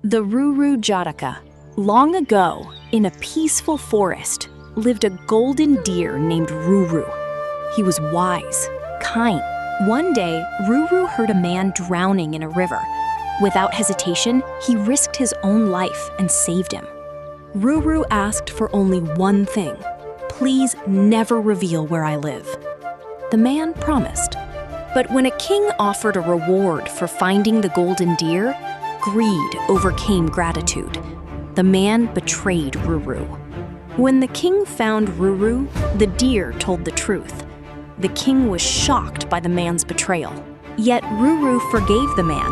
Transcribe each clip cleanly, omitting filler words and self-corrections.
The Ruru Jataka. Long ago, in a peaceful forest, lived a golden deer named Ruru. He was wise, kind. One day, Ruru heard a man drowning in a river. Without hesitation, he risked his own life and saved him. Ruru asked for only one thing: please never reveal where I live. The man promised. But when a king offered a reward for finding the golden deer, greed overcame gratitude. The man betrayed Ruru. When the king found Ruru, the deer told the truth. The king was shocked by the man's betrayal. Yet Ruru forgave the man.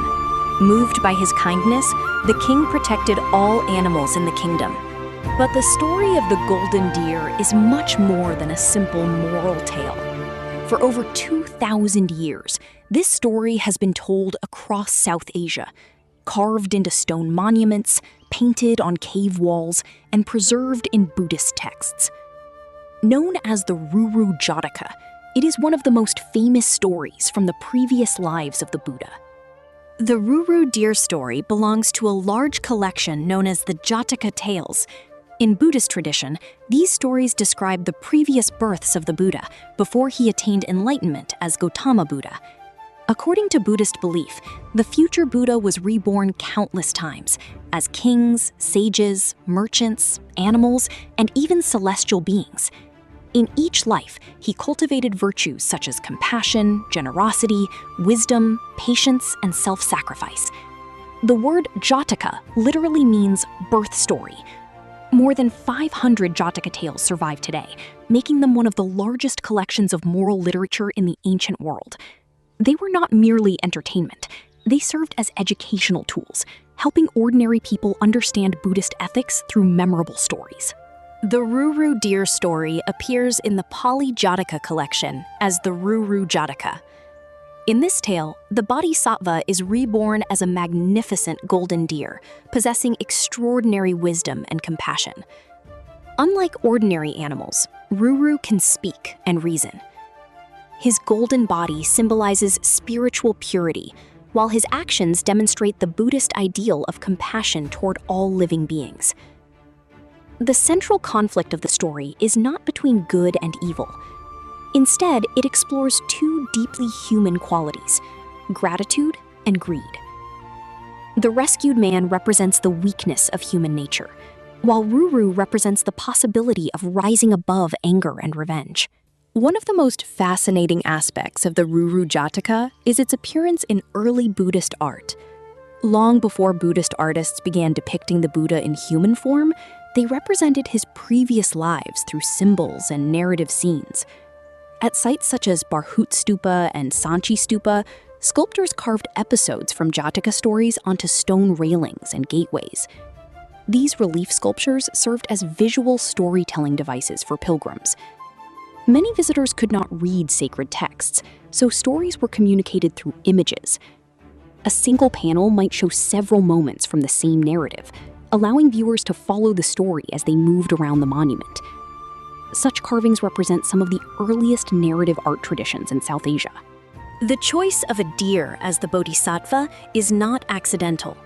Moved by his kindness, the king protected all animals in the kingdom. But the story of the golden deer is much more than a simple moral tale. For over 2,000 years, this story has been told across South Asia, carved into stone monuments, painted on cave walls, and preserved in Buddhist texts. Known as the Ruru Jataka, it is one of the most famous stories from the previous lives of the Buddha. The Ruru deer story belongs to a large collection known as the Jataka tales. In Buddhist tradition, these stories describe the previous births of the Buddha before he attained enlightenment as Gautama Buddha. According to Buddhist belief, the future Buddha was reborn countless times as kings, sages, merchants, animals, and even celestial beings. In each life, he cultivated virtues such as compassion, generosity, wisdom, patience, and self-sacrifice. The word Jataka literally means birth story. More than 500 Jataka tales survive today, making them one of the largest collections of moral literature in the ancient world. They were not merely entertainment. They served as educational tools, helping ordinary people understand Buddhist ethics through memorable stories. The Ruru deer story appears in the Pali Jataka collection as the Ruru Jataka. In this tale, the Bodhisattva is reborn as a magnificent golden deer, possessing extraordinary wisdom and compassion. Unlike ordinary animals, Ruru can speak and reason. His golden body symbolizes spiritual purity, while his actions demonstrate the Buddhist ideal of compassion toward all living beings. The central conflict of the story is not between good and evil. Instead, it explores two deeply human qualities: gratitude and greed. The rescued man represents the weakness of human nature, while Ruru represents the possibility of rising above anger and revenge. One of the most fascinating aspects of the Ruru Jataka is its appearance in early Buddhist art. Long before Buddhist artists began depicting the Buddha in human form, they represented his previous lives through symbols and narrative scenes. At sites such as Barhut Stupa and Sanchi Stupa, sculptors carved episodes from Jataka stories onto stone railings and gateways. These relief sculptures served as visual storytelling devices for pilgrims. Many visitors could not read sacred texts, so stories were communicated through images. A single panel might show several moments from the same narrative, allowing viewers to follow the story as they moved around the monument. Such carvings represent some of the earliest narrative art traditions in South Asia. The choice of a deer as the Bodhisattva is not accidental.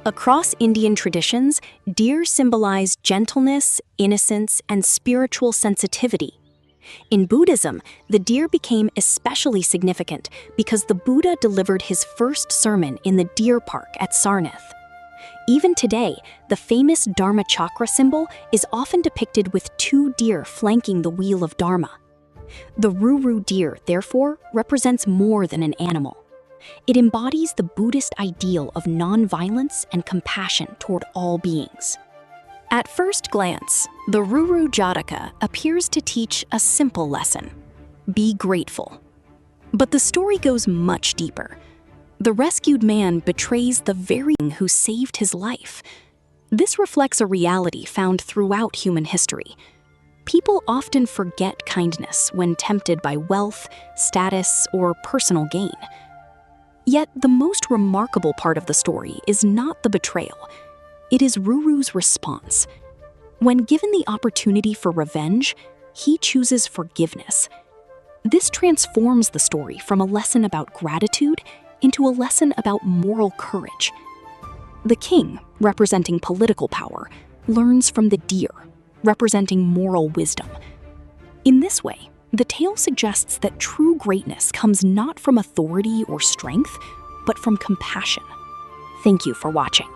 Across Indian traditions, deer symbolize gentleness, innocence, and spiritual sensitivity. In Buddhism, the deer became especially significant because the Buddha delivered his first sermon in the deer park at Sarnath. Even today, the famous Dharma chakra symbol is often depicted with two deer flanking the wheel of Dharma. The Ruru deer, therefore, represents more than an animal. It embodies the Buddhist ideal of non-violence and compassion toward all beings. At first glance, the Ruru Jataka appears to teach a simple lesson: be grateful. But the story goes much deeper. The rescued man betrays the very one who saved his life. This reflects a reality found throughout human history. People often forget kindness when tempted by wealth, status, or personal gain. Yet the most remarkable part of the story is not the betrayal. It is Ruru's response. When given the opportunity for revenge, he chooses forgiveness. This transforms the story from a lesson about gratitude into a lesson about moral courage. The king, representing political power, learns from the deer, representing moral wisdom. In this way, the tale suggests that true greatness comes not from authority or strength, but from compassion. Thank you for watching.